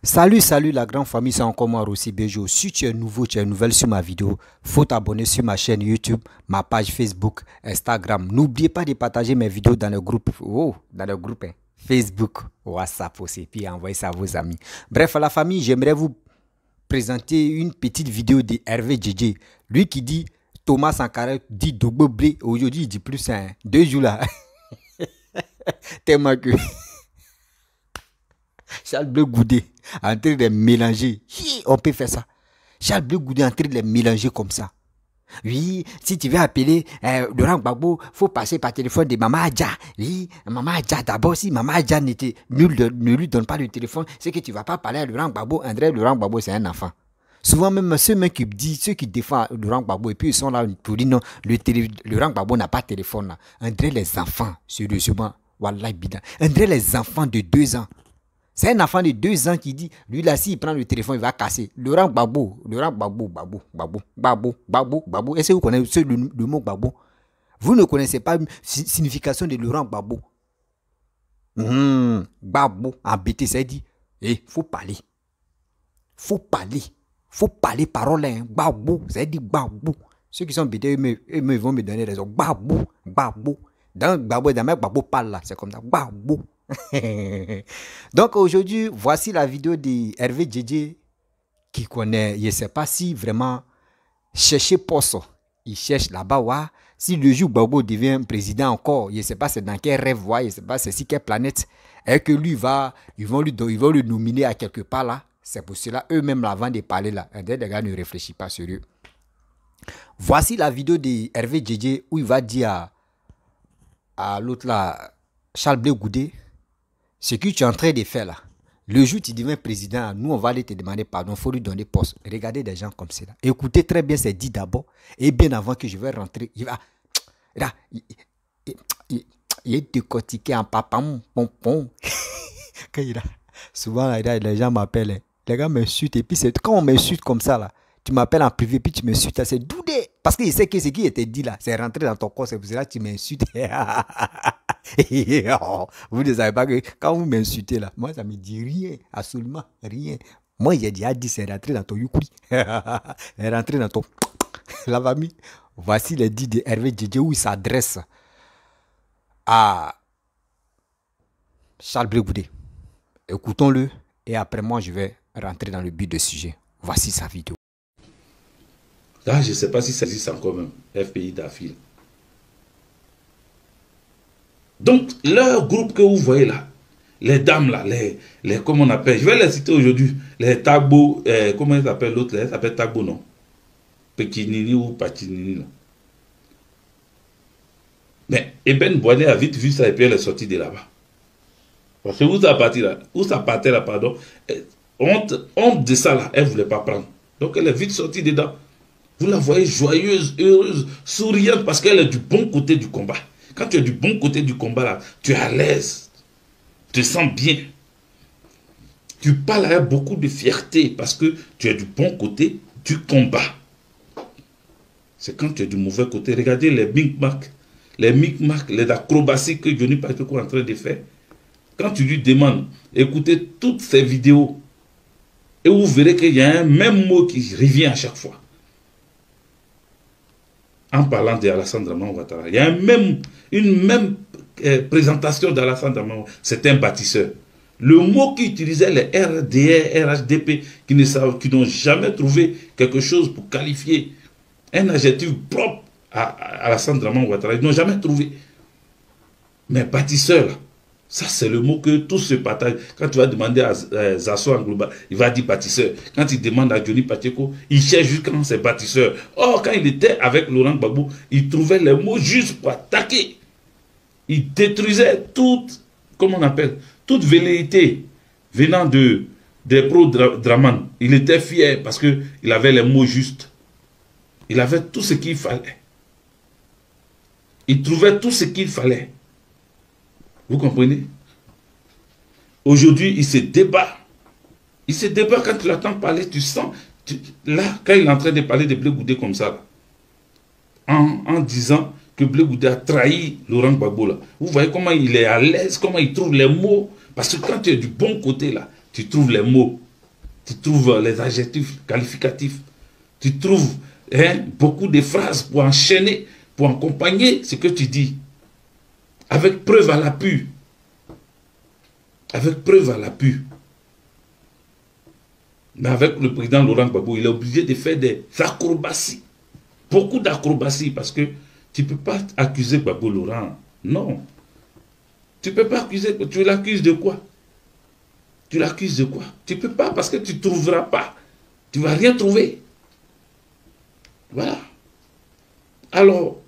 Salut la grande famille, c'est encore moi Rossi Bejo. Si tu es nouveau, tu es nouvelle sur ma vidéo, faut t'abonner sur ma chaîne YouTube, ma page Facebook, Instagram. N'oubliez pas de partager mes vidéos dans le groupe, Facebook, WhatsApp aussi, puis envoyez ça à vos amis. Bref, à la famille, j'aimerais vous présenter une petite vidéo de Hervé JJ. Lui qui dit Thomas Sankara dit Dogbo Blé, aujourd'hui il dit plus 2 jours là. Tellement que Charles Bleu Goudé en train de mélanger. On peut faire ça. Charles Bleu Goudé en train de les mélanger comme ça. Oui, si tu veux appeler Laurent Gbagbo, il faut passer par téléphone de Maman Adja. Oui, Maman Adja, d'abord, si Maman Adja ne lui donne pas le téléphone, c'est que tu ne vas pas parler à Laurent Gbagbo. André, Laurent Gbagbo, c'est un enfant. Souvent, même ceux qui défendent Laurent Gbagbo, et puis ils sont là pour dire non, Laurent Gbagbo n'a pas de téléphone là. André, les enfants, sérieusement, Wallah Bida. André, les enfants de 2 ans. C'est un enfant de 2 ans qui dit, lui là, s'il prend le téléphone, il va casser. Laurent Gbagbo, Gbagbo. Est-ce que vous connaissez le mot Gbagbo? Vous ne connaissez pas la signification de Laurent Gbagbo. Gbagbo, en BT, ça dit, faut parler. Faut parler parole, hein. Gbagbo, ça dit Gbagbo. Ceux qui sont BT, ils vont me donner raison. Gbagbo. Dans Gbagbo parle là, c'est comme ça. Gbagbo. Donc aujourd'hui, voici la vidéo de Hervé JJ qui connaît, je ne sais pas si vraiment chercher poste, il cherche là-bas, si le jour Gbagbo devient président encore, je ne sais pas c'est dans quel rêve, je ne sais pas c'est si quelle planète, et que lui ils vont le nominer à quelque part là, c'est pour cela, eux-mêmes avant de parler là, les gars ne réfléchissent pas sérieux. Voici la vidéo de Hervé JJ où il va dire à l'autre là, Charles Bleu Goudé, ce que tu es en train de faire là, le jour où tu deviens président, nous on va aller te demander pardon, il faut lui donner poste. Regardez des gens comme ça. Écoutez très bien, c'est dit d'abord, et bien avant que je vais rentrer, il est décortiqué en papam, pompon. Souvent les gens m'appellent, les gars m'insultent, et puis c'est quand on m'insulte comme ça là, tu m'appelles en privé, puis tu m'insultes, c'est doudé. Parce qu'il sait que ce qui était dit là, c'est rentré dans ton corps, c'est pour cela que tu m'insultes. Vous ne savez pas que quand vous m'insultez là, moi ça me dit rien, absolument rien. Moi j'ai déjà dit, c'est rentré dans ton yukuri. C'est rentré dans ton... La famille. Voici les dits de Hervé JJ où il s'adresse à Charles Bleu Goudé. Écoutons-le et après moi je vais rentrer dans le but du sujet. Voici sa vidéo. Là, je ne sais pas si ça existe encore même, FPI d'Afil. Donc, leur groupe que vous voyez là, les dames là, comment on appelle, je vais les citer aujourd'hui, les Tagbo, comment ils s'appellent l'autre là, ils s'appellent Tagbo, non? Pekinini ou Patinini, là. Mais Eben Boilé a vite vu ça et puis elle est sortie de là-bas. Parce que où ça partait là, pardon, honte de ça là, elle ne voulait pas prendre. Donc elle est vite sortie dedans. Vous la voyez joyeuse, heureuse, souriante parce qu'elle est du bon côté du combat. Quand tu es du bon côté du combat, là, tu es à l'aise. Tu te sens bien. Tu parles avec beaucoup de fierté parce que tu es du bon côté du combat. C'est quand tu es du mauvais côté. Regardez les micmacs, les acrobaties que Johnny Pacheco est en train de faire. Quand tu lui demandes, écoutez toutes ces vidéos et vous verrez qu'il y a un même mot qui revient à chaque fois. En parlant d'Alassane Dramane Ouattara, il y a une même présentation d'Alassane Dramane Ouattara. C'est un bâtisseur. Le mot qu'utilisaient les RDR, RHDP, qui n'ont jamais trouvé quelque chose pour qualifier un adjectif propre à Alassane Dramane Ouattara, ils n'ont jamais trouvé. Mais bâtisseur, là, ça c'est le mot que tous se partagent. Quand tu vas demander à Zasso en global, il va dire bâtisseur. Quand il demande à Johnny Pacheco, il cherche juste quand c'est bâtisseur. Or, quand il était avec Laurent Gbagbo, il trouvait les mots juste pour attaquer. Il détruisait toute, comment on appelle, toute velléité venant des pro-Dramane. Il était fier parce qu'il avait les mots justes. Il avait tout ce qu'il fallait. Il trouvait tout ce qu'il fallait. Vous comprenez? Aujourd'hui, il se débat. Il se débat quand tu l'entends parler, tu sens... là, quand il est en train de parler de Bleu Goudé comme ça, là, en disant que Bleu Goudé a trahi Laurent Gbagbo, là, vous voyez comment il est à l'aise, comment il trouve les mots. Parce que quand tu es du bon côté, là, tu trouves les mots Tu trouves les adjectifs qualificatifs. Tu trouves beaucoup de phrases pour enchaîner, pour accompagner ce que tu dis. Avec preuve à l'appui. Avec preuve à l'appui. Mais avec le président Laurent Gbagbo, il est obligé de faire des acrobaties. Beaucoup d'acrobaties parce que tu ne peux pas accuser Gbagbo Laurent. Non. Tu ne peux pas accuser. Tu l'accuses de quoi? Tu l'accuses de quoi? Tu ne peux pas parce que tu ne trouveras pas. Tu ne vas rien trouver. Voilà. Alors,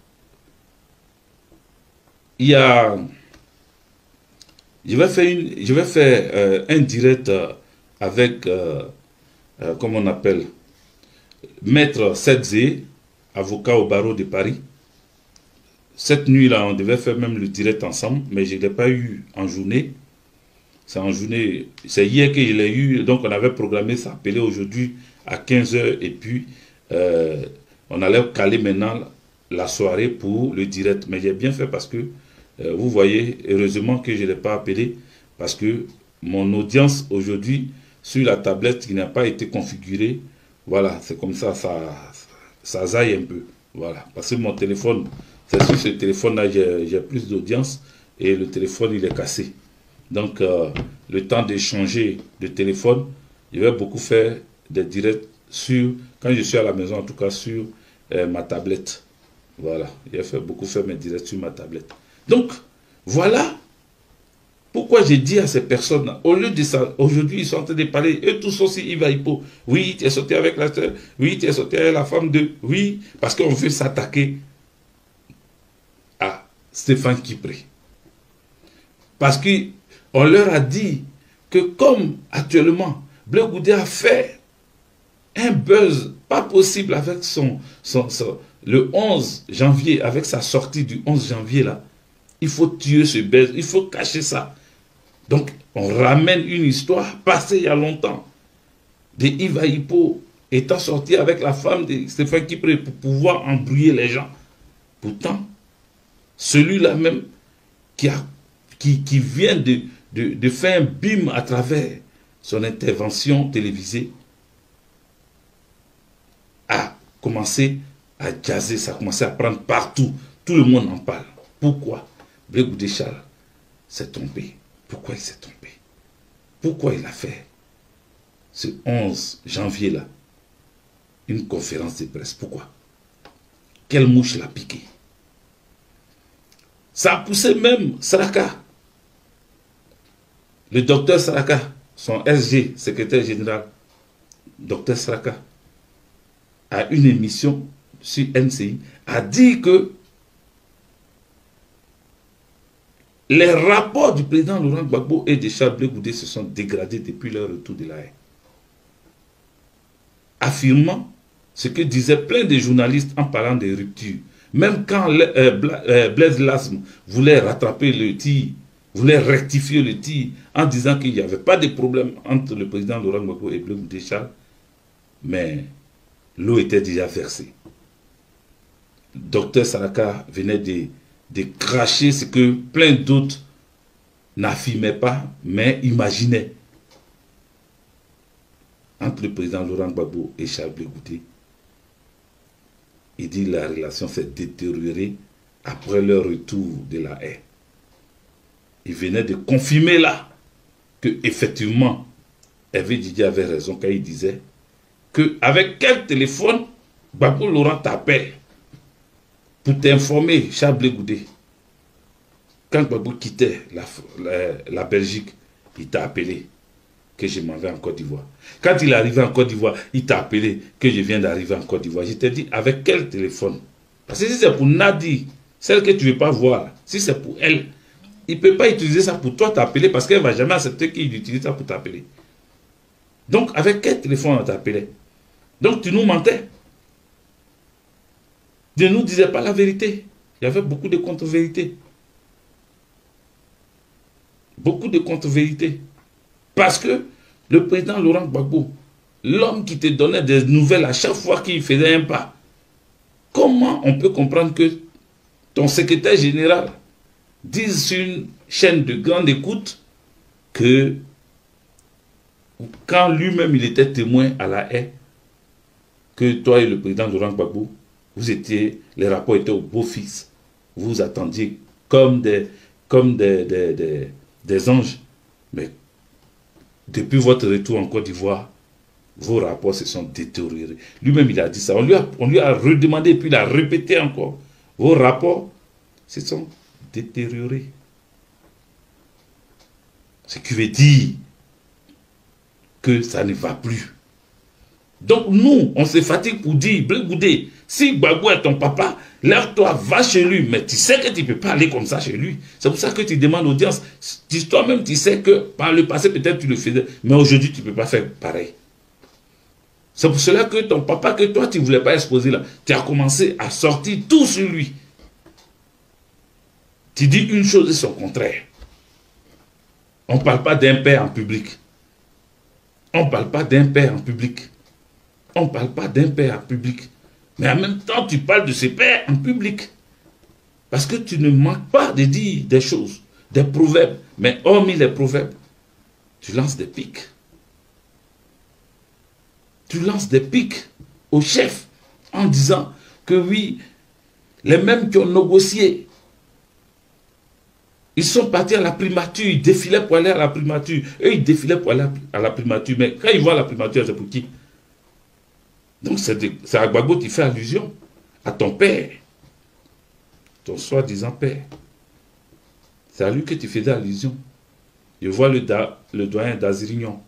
il y a... Je vais faire un direct avec, comment on appelle, Maître Sedze, avocat au barreau de Paris. Cette nuit-là, on devait faire même le direct ensemble, mais je ne l'ai pas eu en journée. C'est en journée, c'est hier que je l'ai eu, donc on avait programmé s'appeler aujourd'hui à 15 h et puis on allait caler maintenant la soirée pour le direct. Mais j'ai bien fait parce que, vous voyez, heureusement que je ne l'ai pas appelé parce que mon audience aujourd'hui sur la tablette qui n'a pas été configurée, voilà, c'est comme ça, ça zaille un peu. Voilà, parce que mon téléphone, c'est sur ce téléphone-là, j'ai plus d'audience et le téléphone, il est cassé. Donc, le temps d'échanger de téléphone, je vais beaucoup faire des directs sur, quand je suis à la maison, en tout cas sur ma tablette. Voilà, je vais beaucoup faire mes directs sur ma tablette. Donc, voilà pourquoi j'ai dit à ces personnes, au lieu de ça, aujourd'hui, ils sont en train de parler, eux tous aussi, Iva Hippo, oui, tu es sorti avec la sœur, oui, tu es sorti avec la femme de, oui, parce qu'on veut s'attaquer à Stéphane Kipré. Parce qu'on leur a dit que comme actuellement, Blé Goudé a fait un buzz pas possible avec le 11 janvier, avec sa sortie du 11 janvier là, il faut tuer ce buzz, il faut cacher ça. Donc, on ramène une histoire passée il y a longtemps de Iva Hippo étant sorti avec la femme de Stéphane Kipré pour pouvoir embrouiller les gens. Pourtant, celui-là même qui vient de faire un bim à travers son intervention télévisée a commencé à jazzer, ça a commencé à prendre partout. Tout le monde en parle. Pourquoi Blé Goudé Charles s'est tombé? Pourquoi il s'est tombé? Pourquoi il a fait ce 11 janvier-là une conférence de presse? Pourquoi? Quelle mouche l'a piqué? Ça a poussé même Saraka. Le docteur Saraka, son SG, secrétaire général, docteur Saraka, à une émission sur NCI, a dit que les rapports du président Laurent Gbagbo et de Charles Blé Goudé se sont dégradés depuis leur retour de la haie. Affirmant ce que disaient plein de journalistes en parlant de rupture. Même quand Blaise Lasme voulait rattraper le tir, voulait rectifier le tir en disant qu'il n'y avait pas de problème entre le président Laurent Gbagbo et Blé Goudé Charles, mais l'eau était déjà versée. Docteur Saraka venait de cracher ce que plein d'autres n'affirmaient pas, mais imaginaient. Entre le président Laurent Gbagbo et Charles Blé Goudé, il dit que la relation s'est détériorée après leur retour de la haie. Il venait de confirmer là que effectivement Hervé Didier avait raison quand il disait qu'avec quel téléphone Gbagbo Laurent t'appelle pour t'informer, Charles Blé Goudé. Quand Gbagbo quittait la Belgique, il t'a appelé que je m'en vais en Côte d'Ivoire. Quand il est arrivé en Côte d'Ivoire, il t'a appelé que je viens d'arriver en Côte d'Ivoire. Je t'ai dit, avec quel téléphone? Parce que si c'est pour Nadi, celle que tu ne veux pas voir, si c'est pour elle, il ne peut pas utiliser ça pour toi t'appeler parce qu'elle ne va jamais accepter qu'il utilise ça pour t'appeler. Donc, avec quel téléphone on t'appelait? Donc, tu nous mentais. Tu ne nous disais pas la vérité. Il y avait beaucoup de contre-vérités. Beaucoup de contre-vérités. Parce que le président Laurent Gbagbo, l'homme qui te donnait des nouvelles à chaque fois qu'il faisait un pas, comment on peut comprendre que ton secrétaire général dise sur une chaîne de grande écoute que quand lui-même il était témoin à la haie, que toi et le président Laurent Gbagbo, vous étiez, les rapports étaient au beau fixe. Vous vous attendiez comme des anges. Mais depuis votre retour en Côte d'Ivoire, vos rapports se sont détériorés. Lui-même, il a dit ça. On lui a redemandé, puis il a répété encore. Vos rapports se sont détériorés. Ce qui veut dire que ça ne va plus. Donc nous, on se fatigue pour dire, Blé Goudé, si Gbagbo est ton papa, lève-toi, va chez lui. Mais tu sais que tu ne peux pas aller comme ça chez lui. C'est pour ça que tu demandes audience. Toi-même, tu sais que par le passé, peut-être tu le faisais, mais aujourd'hui, tu ne peux pas faire pareil. C'est pour cela que ton papa, que toi, tu ne voulais pas exposer là, tu as commencé à sortir tout sur lui. Tu dis une chose et son contraire. On ne parle pas d'un père en public. On ne parle pas d'un père en public. On ne parle pas d'un père en public. Mais en même temps, tu parles de ses pères en public. Parce que tu ne manques pas de dire des choses, des proverbes. Mais hormis les proverbes, tu lances des pics. Tu lances des pics au chef en disant que oui, les mêmes qui ont négocié, ils sont partis à la primature, ils défilaient pour aller à la primature. Eux, ils défilaient pour aller à la primature. Mais quand ils vont à la primature, c'est pour qui? Donc c'est à Gbagbo qui fait allusion à ton père, ton soi-disant père. C'est à lui que tu faisais allusion. Je vois le doyen d'Azirignon.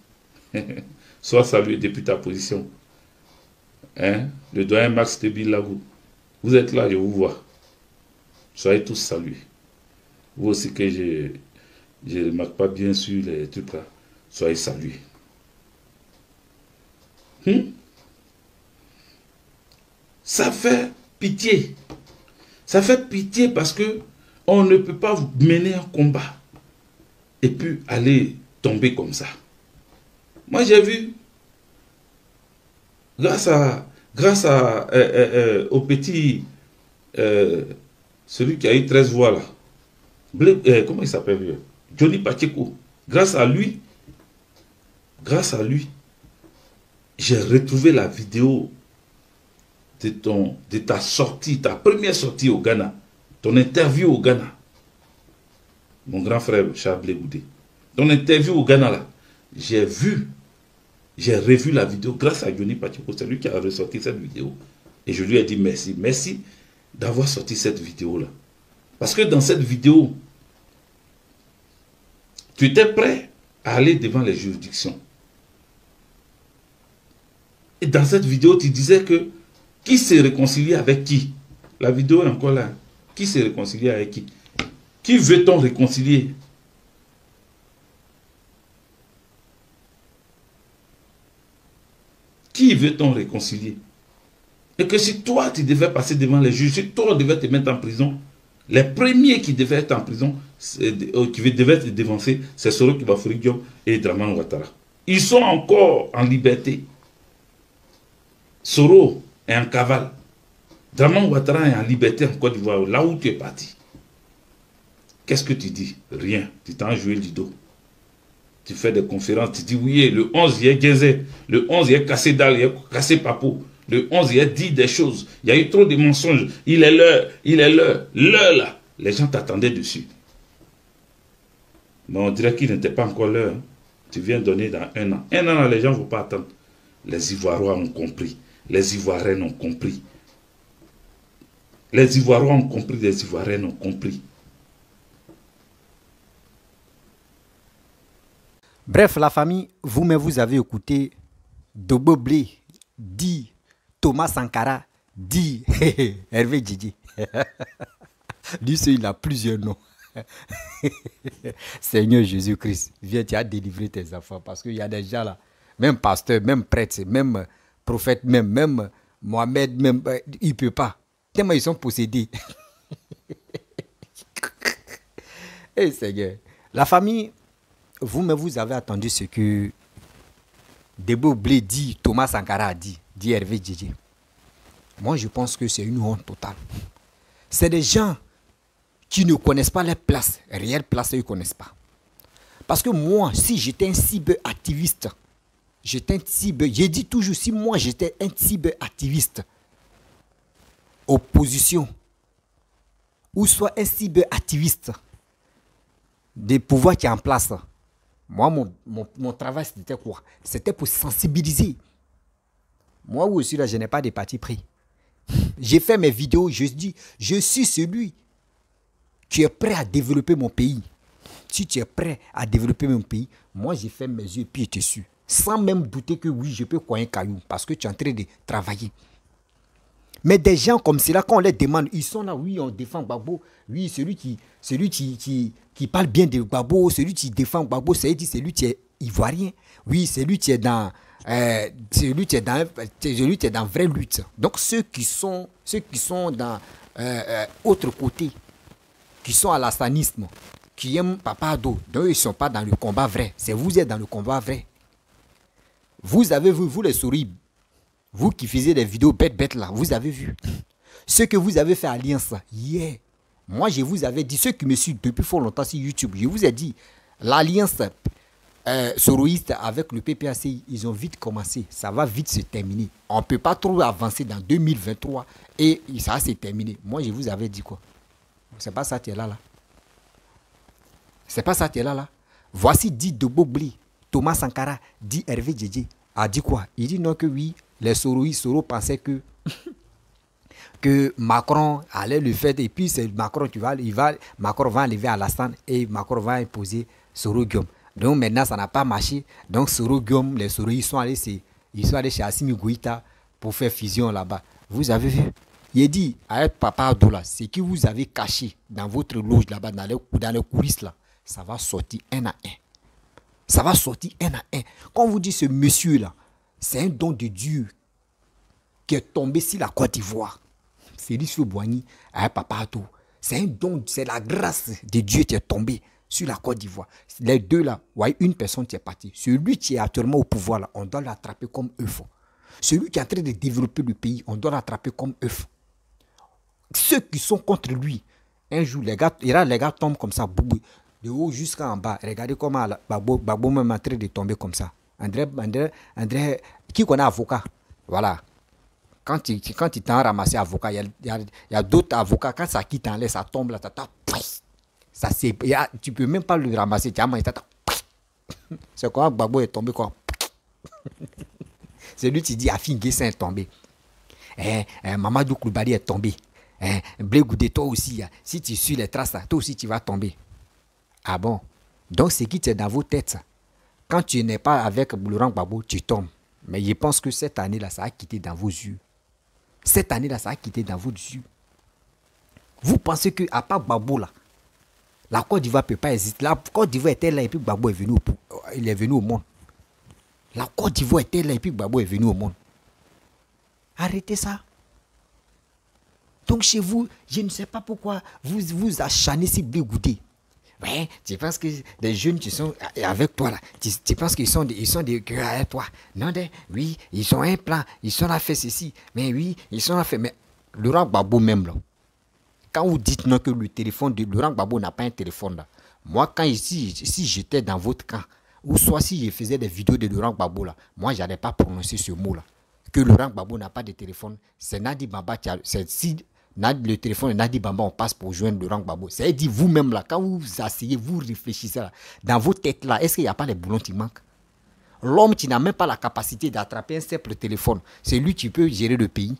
Sois salué depuis ta position. Hein? Le doyen Max Tebilagou. Vous êtes là, je vous vois. Soyez tous salués. Vous aussi que je ne marque pas bien sur les trucs là. Soyez salués. Ça fait pitié. Ça fait pitié parce que on ne peut pas mener un combat et puis aller tomber comme ça. Moi, j'ai vu, grâce au petit, celui qui a eu 13 voix là, comment il s'appelle, Johnny Pacheco, grâce à lui, j'ai retrouvé la vidéo de ta sortie, ta première sortie au Ghana, ton interview au Ghana, mon grand frère Charles Blé Goudé, ton interview au Ghana là, j'ai revu la vidéo grâce à Johnny Pacheco, c'est lui qui a ressorti cette vidéo. Et je lui ai dit merci, merci d'avoir sorti cette vidéo là. Parce que dans cette vidéo, tu étais prêt à aller devant les juridictions. Et dans cette vidéo, tu disais que qui s'est réconcilié avec qui? La vidéo est encore là. Qui s'est réconcilié avec qui? Qui veut-on réconcilier? Qui veut-on réconcilier? Et que si toi, tu devais passer devant les juges, si toi, on devait te mettre en prison, les premiers qui devaient être en prison, qui devaient être dévancés, c'est Soro Kibafori Diop et Dramane Ouattara. Ils sont encore en liberté. Soro est en cavale. Dramane Ouattara est en liberté en Côte d'Ivoire, là où tu es parti. Qu'est-ce que tu dis? Rien. Tu t'en joué le dos. Tu fais des conférences, tu dis oui, le 11 il y a Gazé, le 11 il y a cassé dalle, il y a cassé papo, le 11 il y a dit des choses, il y a eu trop de mensonges, il est l'heure là, les gens t'attendaient dessus. Mais on dirait qu'il n'était pas encore l'heure. Hein. Tu viens donner dans 1 an. 1 an, les gens ne vont pas attendre. Les Ivoiriens ont compris, les Ivoiriennes ont compris. Les Ivoiriens ont compris, les Ivoiriennes ont compris. Bref, la famille, vous-même, vous avez écouté Dobo Blé, dit Thomas Sankara, dit Hervé Djidji. Lui, il a plusieurs noms. Seigneur Jésus-Christ, viens, tu as délivré tes enfants. Parce qu'il y a des gens là, même pasteur, même prêtre, même prophète, même Mohamed, même, il ne peut pas. Tellement ils sont possédés. Eh Seigneur, la famille... Vous-même, vous avez attendu ce que Debo Blé dit, Thomas Sankara a dit Hervé Djidji. Moi, je pense que c'est une honte totale. C'est des gens qui ne connaissent pas les places, réelles places, ils ne connaissent pas. Parce que moi, si j'étais un cyberactiviste, j'étais un cyber, j'ai dit toujours, si moi j'étais un cyberactiviste, opposition, ou soit un cyberactiviste, des pouvoirs qui sont en place, moi, mon travail, c'était quoi? C'était pour sensibiliser. Moi aussi, là, je n'ai pas de parti pris. J'ai fait mes vidéos, je dis, je suis celui qui est prêt à développer mon pays. Si tu es prêt à développer mon pays, moi, j'ai fait mes yeux et puis j'étais sûr. Sans même douter que oui, je peux coin un caillou parce que tu es en train de travailler. Mais des gens comme cela, quand on les demande, ils sont là, oui, on défend Gbagbo. Oui, celui qui parle bien de Gbagbo, celui qui défend Gbagbo, c'est celui qui est ivoirien. Oui, celui qui est dans celui qui est dans vraie lutte. Donc ceux qui sont dans autre côté, qui sont à l'assanisme, qui aiment Papa Ado, donc ils ne sont pas dans le combat vrai. C'est vous êtes dans le combat vrai. Vous avez vu, vous les souris, vous qui faisiez des vidéos bêtes là, vous avez vu. Ce que vous avez fait alliance, yeah. Moi je vous avais dit, ceux qui me suivent depuis fort longtemps sur YouTube, je vous ai dit, l'alliance soroïste avec le PPAC, ils ont vite commencé. Ça va vite se terminer. On ne peut pas trop avancer dans 2023 et ça va se terminer. Moi je vous avais dit quoi? C'est pas ça qui est là. C'est pas ça qui est là. Voici dit de Bobli, Thomas Sankara, dit Hervé Djedje, a dit quoi? Il dit non que oui, les soroïstes, Soro pensaient que Macron allait le faire et puis c'est Macron Macron va enlever Alassane et Macron va imposer Soro Guillaume. Donc maintenant ça n'a pas marché. Donc Soro Guillaume, les soroïstes sont allés chez Assimi Goïta pour faire fusion là-bas. Vous avez vu? Il dit avec Papa Adoula, ce que vous avez caché dans votre loge là-bas, dans les coulisses là, ça va sortir un à un. Ça va sortir un à un. Quand on vous dit ce monsieur là, c'est un don de Dieu qui est tombé sur la Côte d'Ivoire. Félix Boigny avec Papa Ado. C'est un don, c'est la grâce de Dieu qui est tombée sur la Côte d'Ivoire. Les deux là, ouais, une personne qui est partie. Celui qui est actuellement au pouvoir là, on doit l'attraper comme œuf. Celui qui est en train de développer le pays, on doit l'attraper comme œuf. Ceux qui sont contre lui, un jour, les gars tombent comme ça, de haut jusqu'en bas. Regardez comment Gbagbo même est en train de tomber comme ça. André, qui connaît avocat? Voilà. Quand il t'a ramassé avocat, il y a d'autres avocats, quand ça quitte en l'air, ça tombe là, tu peux même pas le ramasser. C'est comment Gbagbo est tombé quoi. C'est lui qui dit Afin Guessin est tombé. Mamadou Koulibaly est tombé. Blé Goudé, toi aussi, si tu suis les traces, toi aussi tu vas tomber. Ah bon? Donc c'est qui est dans vos têtes. Quand tu n'es pas avec Laurent Gbagbo, tu tombes. Mais je pense que cette année-là, ça a quitté dans vos yeux. Cette année-là, ça a quitté dans vos yeux. Vous pensez qu'à part Gbagbo, là, la Côte d'Ivoire ne peut pas exister. La Côte d'Ivoire était là et puis Gbagbo est venu au monde. La Côte d'Ivoire était là et puis Gbagbo est venu au monde. Arrêtez ça. Donc chez vous, je ne sais pas pourquoi vous achanez si Blé Goudé. Ouais, tu penses que des jeunes qui sont avec toi là, tu penses qu'ils sont des cœurs avec toi. Non, oui, ils ont un plan, ils sont là fait ceci, mais oui, ils sont là fait. Mais Laurent Gbagbo même là, quand vous dites non que le téléphone de Laurent Gbagbo n'a pas un téléphone là, moi quand si j'étais dans votre camp, ou soit si je faisais des vidéos de Laurent Gbagbo là, moi je n'allais pas prononcer ce mot là. Que Laurent Gbagbo n'a pas de téléphone, c'est Nadi Bamba qui a, si le téléphone de Nadi Bamba, on passe pour joindre Laurent Gbagbo. C'est-à-dire vous-même là, quand vous vous asseyez, vous réfléchissez là, dans vos têtes là, est-ce qu'il n'y a pas les boulons qui manquent? L'homme qui n'a même pas la capacité d'attraper un simple téléphone, c'est lui qui peut gérer le pays.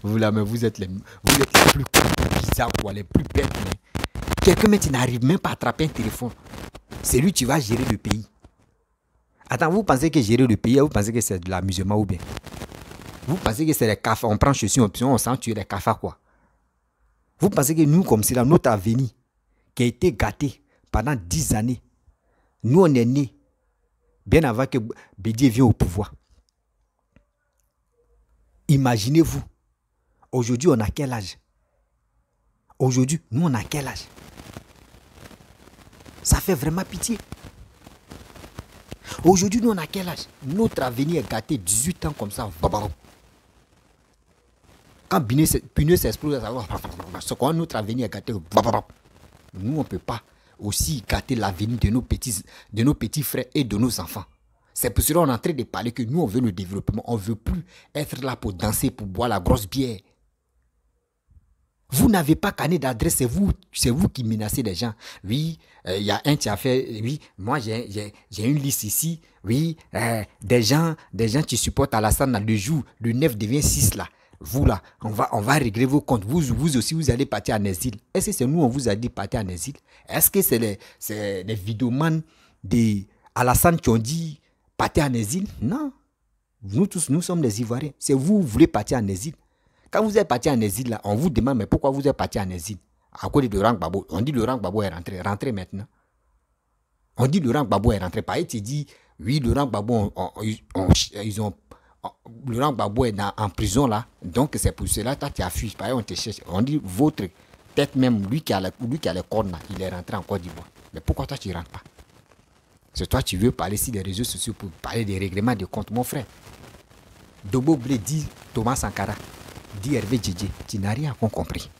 Vous là, mais vous êtes les plus bizarres, quoi, les plus bêtes. Quelqu'un qui n'arrive même pas à attraper un téléphone, c'est lui qui va gérer le pays. Attends, vous pensez que gérer le pays, vous pensez que c'est de l'amusement ou bien? Vous pensez que c'est les cafards, on prend chaussures, on sent tuer les cafards quoi? Vous pensez que nous, comme c'est là, notre avenir, qui a été gâté pendant 10 années, nous on est nés bien avant que Bédié vienne au pouvoir. Imaginez-vous, aujourd'hui on a quel âge? Aujourd'hui, nous on a quel âge? Ça fait vraiment pitié. Aujourd'hui, nous on a quel âge? Notre avenir est gâté, 18 ans comme ça. Quand Pineux s'explose, c'est quoi notre avenir est gâté? Nous, on ne peut pas. aussi gâter l'avenir de nos petits frères et de nos enfants. C'est pour cela qu'on est en train de parler que nous, on veut le développement. On ne veut plus être là pour danser, pour boire la grosse bière. Vous n'avez pas carnet d'adresse, c'est vous qui menacez les gens. Oui, il y a un qui a fait, oui, moi j'ai une liste ici, oui, des gens qui supportent Alassane, le jour, le 9 devient 6 là. Vous là, on va régler vos comptes. Vous aussi, vous allez partir en exil. Est-ce que c'est nous, on vous a dit partir en exil? Est-ce que c'est les vidéomans de Alassane qui ont dit partir en exil? Non. Nous tous, nous sommes des Ivoiriens. C'est vous voulez partir en exil. Quand vous êtes parti en exil, là, on vous demande, mais pourquoi vous êtes parti en exil? À cause de Laurent Gbagbo. On dit Laurent Gbagbo est rentré. Rentrez maintenant. On dit Laurent Gbagbo est rentré. Pareil, tu dis, oui, Laurent Gbagbo, Laurent Gbagbo est en prison là. Donc, c'est pour cela que tu as fui. Pareil, on te cherche. On dit, votre tête même, lui qui a les cornes là, il est rentré en Côte d'Ivoire. Mais pourquoi toi, tu ne rentres pas? C'est toi, tu veux parler sur les réseaux sociaux pour parler des règlements de compte, mon frère. Dobo Blé dit Thomas Sankara. Dit Hervé Djedje, tu n'as rien compris.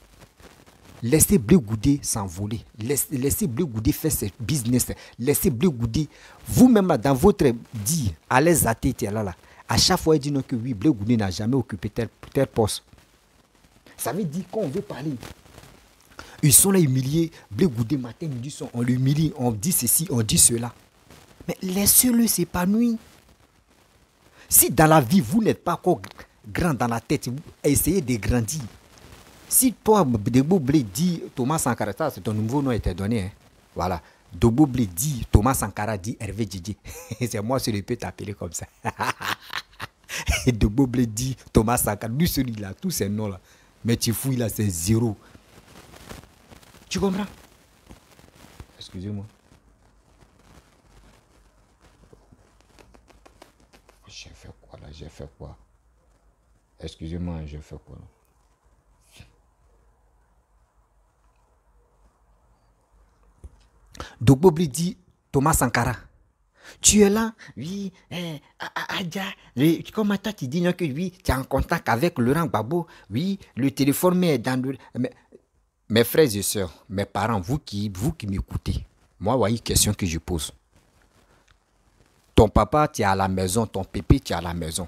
Laissez Blé Goudé s'envoler. Laissez Blé Goudé faire ses business. Laissez Blé Goudé, vous-même dans votre dit, à l'aise à tête là. À chaque fois, il dit non que oui, Blé Goudé n'a jamais occupé tel poste. Ça veut dire qu'on veut parler. Ils sont là humiliés. Blé Goudé, matin, midi, soir, on l'humilie, on dit ceci, on dit cela. Mais laissez-le s'épanouir. Si dans la vie, vous n'êtes pas encore grand dans la tête, essayez de grandir. Si toi, Dobo Blé dit Thomas Sankara, c'est ton nouveau nom était donné. Hein? Voilà. Dobo Blé dit Thomas Sankara dit Hervé Djedje. C'est moi qui peux t'appeler comme ça. Dobo Blé dit Thomas Sankara. Lui, celui-là, tous ces noms-là. Mais tu fouilles là, c'est zéro. Tu comprends? Excusez-moi. J'ai fait quoi là? J'ai fait quoi? Excusez-moi, j'ai fait quoi là? Dobo Blé dit Thomas Sankara. Tu es là, oui, Adja, comme toi tu dis que oui, tu es en contact avec Laurent Gbagbo, oui, le téléphone est dans le... Mes frères et sœurs, mes parents, vous qui m'écoutez, moi, voyez une question que je pose. Ton papa, tu es à la maison, ton pépé, tu es à la maison.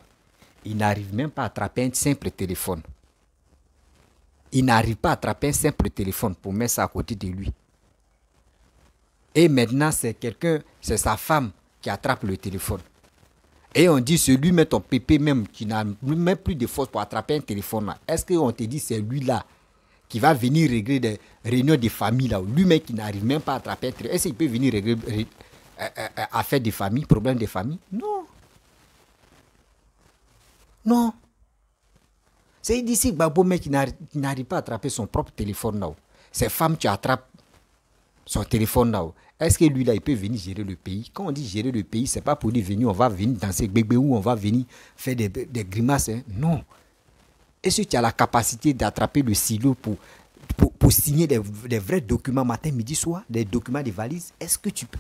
Il n'arrive même pas à attraper un simple téléphone. Il n'arrive pas à attraper un simple téléphone pour mettre ça à côté de lui. Et maintenant, c'est sa femme qui attrape le téléphone. Et on dit, c'est lui, mais ton pépé même, qui n'a même plus de force pour attraper un téléphone. Est-ce qu'on te dit, c'est lui-là qui va venir régler des réunions de famille, là, lui-même qui n'arrive même pas à attraper un téléphone? Est-ce qu'il peut venir régler affaires de famille, problèmes de famille? Non. Non. C'est d'ici Gbagbo, mais qui n'arrive pas à attraper son propre téléphone, là. Ces femmes qui attrapent son téléphone là. Est-ce que lui là, il peut venir gérer le pays? Quand on dit gérer le pays, c'est pas pour dire venir, on va venir danser bébé ou on va venir faire des grimaces. Hein? Non. Est-ce que tu as la capacité d'attraper le silo pour signer des vrais documents matin, midi, soir, des documents de valise? Est-ce que tu peux?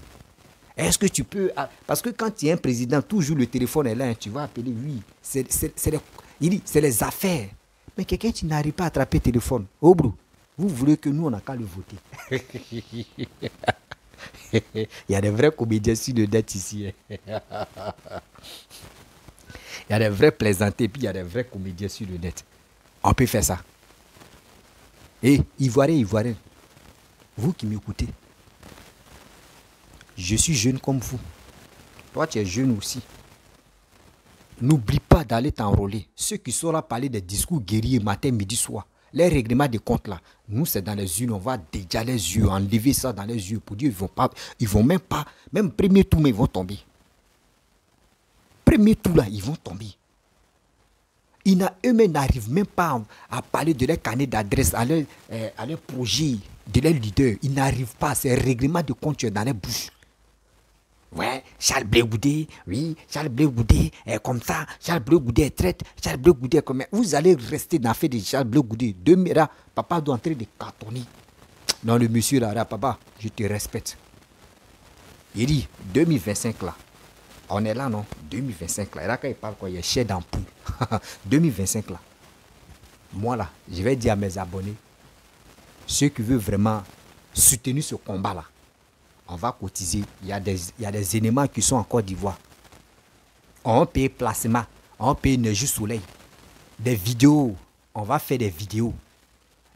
Est-ce que tu peux? Parce que quand tu es un président, toujours le téléphone est là, hein, tu vas appeler, oui, c'est les affaires. Mais quelqu'un qui n'arrive pas à attraper le téléphone, oh bro, vous voulez que nous, on n'a qu'à le voter. Il y a des vrais comédiens sur le net ici. Il y a des vrais plaisantés, puis il y a des vrais comédiens sur le net. On peut faire ça. Et Ivoiriens, vous qui m'écoutez, je suis jeune comme vous. Toi, tu es jeune aussi. N'oublie pas d'aller t'enrôler. Ceux qui sont là parler des discours guerriers matin, midi, soir. Les règlements de compte là, nous c'est dans les urnes, on va déjà les yeux, enlever ça dans les yeux pour dire ils vont même pas, même premier tour, mais ils vont tomber. Premier tour là, ils vont tomber. Eux-mêmes n'arrivent même pas à parler de leur carnet d'adresse, à leur projet, de leur leader. Ils n'arrivent pas à ces règlements de compte dans les bouches. Ouais, Charles Blé Goudé, oui, Charles Blé Goudé est comme ça, Charles Blé Goudé est traite, Charles Blé Goudé est comme ça. Vous allez rester dans l'affaire de Charles Blé Goudé. Papa doit entrer de cartonner. Non, le monsieur là, papa, je te respecte. Il dit, 2025 là, on est là non, 2025 là, et là quand il parle quoi, il est cher d'ampoule. 2025 là, moi là, je vais dire à mes abonnés, ceux qui veulent vraiment soutenir ce combat là, on va cotiser. Il y a des éléments qui sont en Côte d'Ivoire. On paye placement, on paye énergie soleil. Des vidéos, on va faire des vidéos.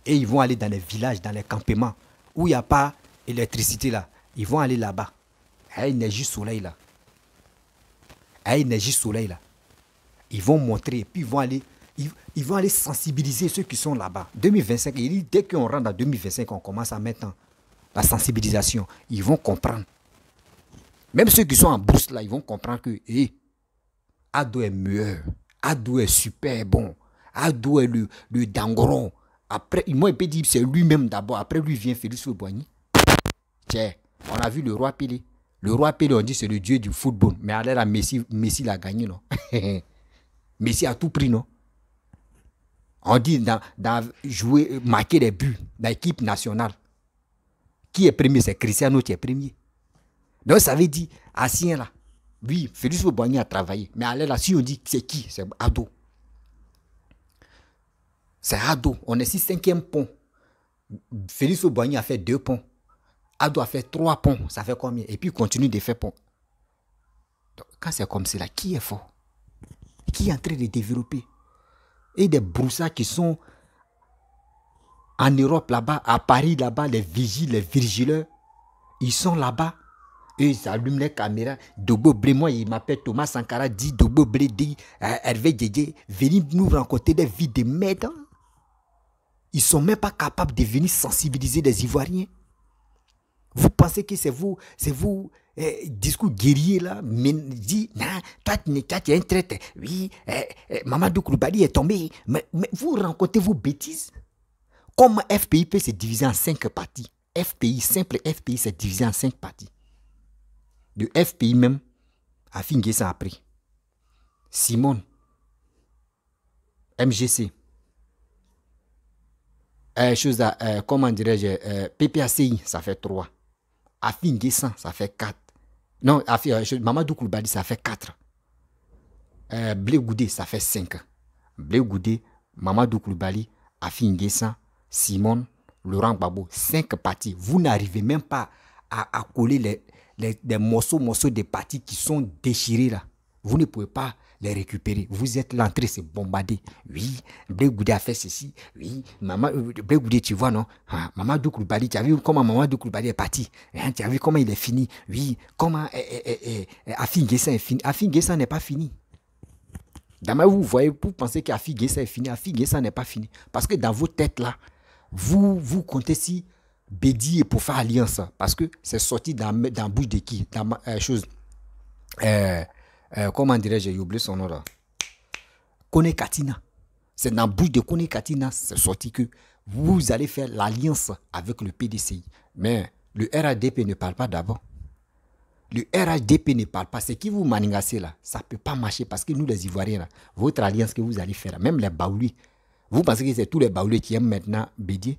Et ils vont aller dans les villages, dans les campements, où il n'y a pas d'électricité là. Ils vont aller là-bas. Il y a énergie soleil là. Il y a énergie soleil là. Ils vont montrer, et puis ils vont aller sensibiliser ceux qui sont là-bas. 2025, il dit, dès qu'on rentre dans 2025, on commence à mettre la sensibilisation. Ils vont comprendre. Même ceux qui sont en bourse là, ils vont comprendre que Ado est meilleur. Ado est super bon. Ado est le dangoron. Après, moi, il peut dire c'est lui-même d'abord. Après, lui vient Félix Houphouët-Boigny. Tiens, on a vu le roi Pelé. Le roi Pelé, on dit c'est le dieu du football. Mais alors, là, Messi l'a gagné, non? Messi a tout pris, non? On dit dans jouer, marquer des buts dans l'équipe nationale. Qui est premier? C'est Cristiano qui est premier. Donc, ça veut dire, Assien là, oui, Félix Houphouët-Boigny a travaillé. Mais alors là, si on dit c'est qui? C'est Ado. C'est Ado. On est 5e pont. Félix Houphouët-Boigny a fait 2 ponts. Ado a fait 3 ponts. Ça fait combien? Et puis il continue de faire pont. Donc, quand c'est comme cela, qui est fort? Qui est en train de développer? Et des broussards qui sont en Europe là-bas, à Paris là-bas, les vigiles, les vigileurs, ils sont là-bas. Eux, ils allument les caméras. Dobo Blé, moi, il m'appelle Thomas Sankara, dit Dobo Blé, dit Hervé Djedje, venez nous rencontrer des vies de merde. Ils ne sont même pas capables de venir sensibiliser les Ivoiriens. Vous pensez que c'est vous, discours guerrier là, mais dit, nah, toi tu es un traître. Oui, Mamadou Koulibaly est tombé. Mais vous rencontrez vos bêtises. Comment FPI peut se diviser en 5 parties? FPI, simple FPI, c'est divisé en 5 parties. Le FPI même a fini ça après. Simone, MGC, comment dirais-je, PPACI, ça fait 3. Afin Guessan, ça fait 4. Non, Mamadou Koulibaly, ça fait 4. Blé Goudé, ça fait 5. Blé Goudé, Mamadou Koulibaly, Afin Guessan, Simone, Laurent Gbagbo, 5 parties. Vous n'arrivez même pas à coller les morceaux de parties qui sont déchirés là. Vous ne pouvez pas les récupérer. Vous êtes l'entrée, c'est bombardé. Oui, Blé Goudé a fait ceci. Oui, Blé Goudé, tu vois, non? Mamadou Koulibaly, tu as vu comment Mamadou Koulibaly est parti? Tu as vu comment il est fini? Oui, comment Afin Guessan est fini? Afin Guessan n'est pas fini. D'abord, vous voyez, vous pensez qu'Afin Guessan est fini. Afin Guessan n'est pas fini. Parce que dans vos têtes là, vous comptez si Bédi est pour faire alliance. Parce que c'est sorti dans la bouche de qui? Dans comment dirais-je, j'ai oublié son nom là. Kone Katina. C'est dans la bouche de Kone Katina, c'est sorti que vous allez faire l'alliance avec le PDCI. Mais le RHDP ne parle pas d'abord. Le RHDP ne parle pas. C'est qui vous manigassez là? Ça ne peut pas marcher parce que nous les Ivoiriens, là, votre alliance que vous allez faire, même les Baouli, vous pensez que c'est tous les Baoulés qui aiment maintenant Bédié?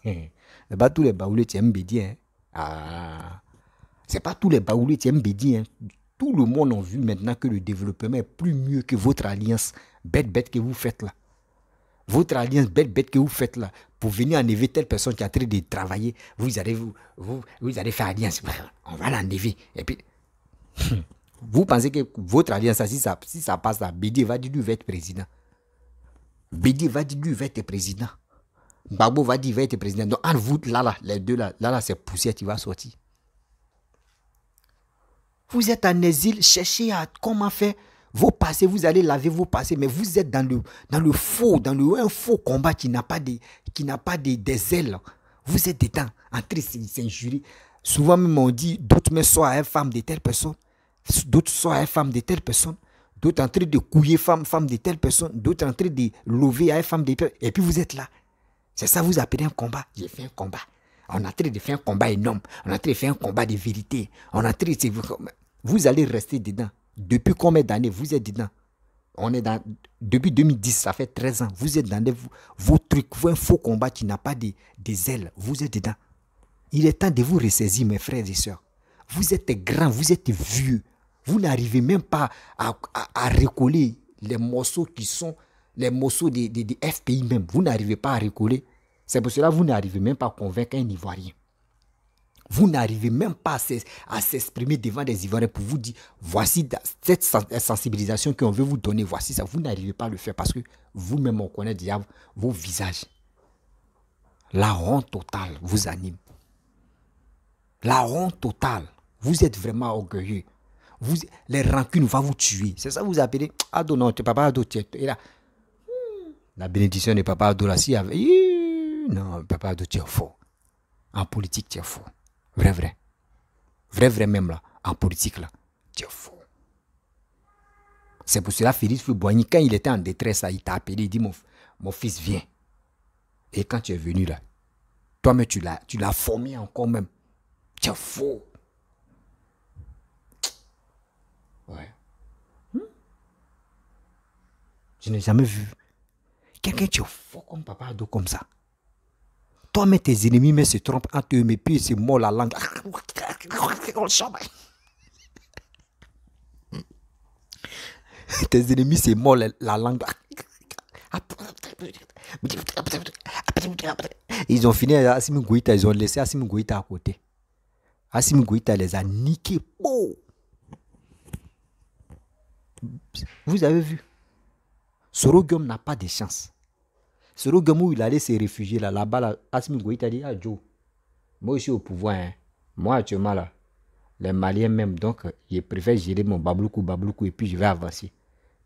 C'est pas tous les Baoulés qui aiment Bédié. Hein? C'est pas tous les Baoulés qui aiment Bédié. Hein? Tout le monde a vu maintenant que le développement est plus mieux que votre alliance bête que vous faites là. Votre alliance bête que vous faites là, pour venir enlever telle personne qui est en train de travailler, vous allez faire alliance. On va l'enlever. Et puis, vous pensez que votre alliance, si ça passe là, Bédié va dire lui va être président. Bédié va dire lui va être président. Gbagbo va dire va être président. Donc, en vous, là, les deux là, c'est poussière qui va sortir. Vous êtes en exil, cherchez à comment faire vos passés, vous allez laver vos passés, mais vous êtes dans le faux, un faux combat qui n'a pas des ailes. Vous êtes dedans, en train de s'injurer. Souvent même on dit, d'autres me sont à une femme de telle personne, d'autres sont à une femme de telle personne, d'autres en train de couiller femme de telle personne, d'autres en train de lever à une femme de telle personne, et puis vous êtes là. C'est ça vous appelez un combat. J'ai fait un combat. On est en train de faire un combat énorme. On est en train de faire un combat de vérité. On est en train de... Vous allez rester dedans. Depuis combien d'années vous êtes dedans? On est dans... Depuis 2010, ça fait 13 ans. Vous êtes dans vos trucs, un faux combat qui n'a pas des ailes. Vous êtes dedans. Il est temps de vous ressaisir, mes frères et sœurs. Vous êtes grands, vous êtes vieux. Vous n'arrivez même pas à recoller les morceaux qui sont les morceaux des FPI même. Vous n'arrivez pas à recoller. C'est pour cela que vous n'arrivez même pas à convaincre un Ivoirien. Vous n'arrivez même pas à s'exprimer devant des Ivoiriens pour vous dire, voici cette sensibilisation qu'on veut vous donner, voici ça. Vous n'arrivez pas à le faire parce que vous-même, on connaît déjà vos visages. La honte totale vous anime. La honte totale. Vous êtes vraiment orgueilleux. Les rancunes vont vous tuer. C'est ça que vous appelez, Ado, non, tu papa Ado, tu es là. La bénédiction de papa Ado, là, si avait, non, papa Ado, tu es fort. En politique, tu es fort. Vrai, vrai. Vrai, vrai même là. En politique là. Tu es fou. C'est pour cela Félix Houphouët-Boigny, quand il était en détresse, là, il t'a appelé, il dit mon fils, viens. Et quand tu es venu là, toi-même tu l'as formé encore même. Tu es fou. Ouais. Je n'ai jamais vu quelqu'un qui est fort comme papa Ado comme ça. Toi-même tes ennemis mais se trompent entre eux, mais puis c'est mort la langue. Tes ennemis c'est mort la langue. Ils ont fini à Assimi Goïta, ils ont laissé Assimi Goïta à côté. Assimi Goïta les a niqués. Oh. Vous avez vu? Soro Guillaume n'a pas de chance. Soro Guillaume où il allait se réfugier là-bas, là, Assimi Goïta dit, ah Joe, moi je suis au pouvoir, hein. Moi actuellement là, les Maliens même, donc je préfère gérer mon babloukou et puis je vais avancer.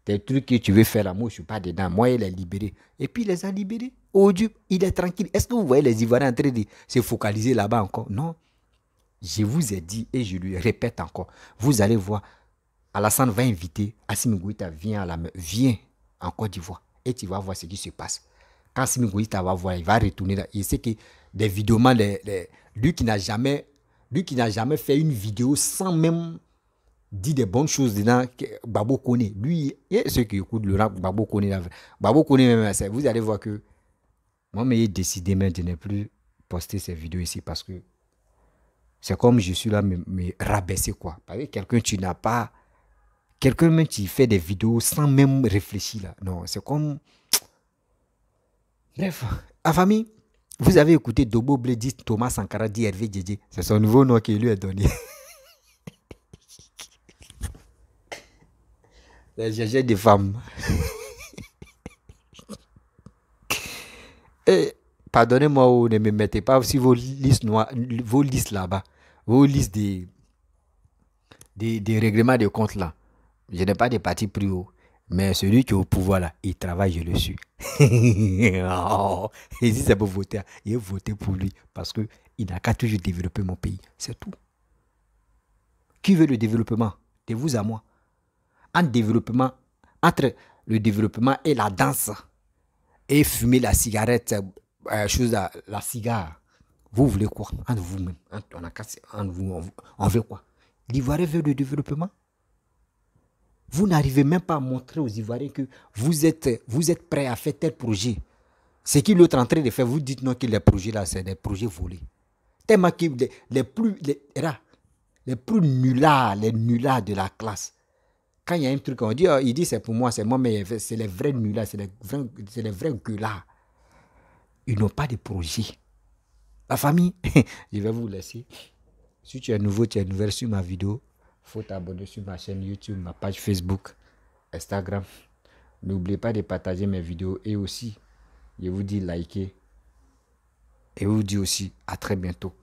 Des trucs que tu veux faire là, moi je ne suis pas dedans. Moi il est libéré. Et puis il les a libérés. Oh Dieu, il est tranquille. Est-ce que vous voyez les Ivoiriens en train de se focaliser là-bas encore? Non. Je vous ai dit et je lui répète encore. Vous allez voir, Alassane va inviter Assimi Goïta, viens en Côte d'Ivoire. Et tu vas voir ce qui se passe. Quand Assimi Goïta va voir, il va retourner là. Il sait que des vidéos, lui qui n'a jamais fait une vidéo sans même dit des bonnes choses dedans, Babo connaît. Lui, et ceux qui écoutent le rap, Babo connaît. Babo connaît même ça. Vous allez voir que moi, j'ai décidé même de ne plus poster ces vidéos ici parce que c'est comme je suis là, me rabaisser quoi. Parce que quelqu'un même qui fait des vidéos sans même réfléchir là. Non, c'est comme... Bref, à famille, vous avez écouté Dobo Blé dit Thomas Sankara dit Hervé Djedje. C'est son nouveau nom qu'il lui a donné. Les GG des femmes. Et pardonnez-moi, ne me mettez pas aussi vos listes noires, vos listes là-bas, vos listes des règlements de compte là. Je n'ai pas de parti pris haut, mais celui qui est au pouvoir là, il travaille, je le suis. Oh, et si c'est pour voter, il faut voter pour lui parce qu'il n'a qu'à toujours développer mon pays. C'est tout. Qui veut le développement? De vous à moi. Entre le développement et la danse et fumer la cigarette, la cigare, vous voulez quoi? Entre vous-même, on veut quoi? L'Ivoirien veut le développement. Vous n'arrivez même pas à montrer aux Ivoiriens que vous êtes prêts à faire tel projet. Ce qu'il est en train de faire, vous dites non que les projets là, c'est des projets volés. Tellement que les plus nullards de la classe, quand il y a un truc, on dit, oh, il dit c'est pour moi, c'est moi, mais c'est les vrais nullards, c'est les vrais gueulards. Ils n'ont pas de projet. La famille, je vais vous laisser. Si tu es nouveau, tu es nouvelle sur ma vidéo, il faut t'abonner sur ma chaîne YouTube, ma page Facebook, Instagram. N'oubliez pas de partager mes vidéos et aussi, je vous dis likez. Et je vous dis aussi à très bientôt.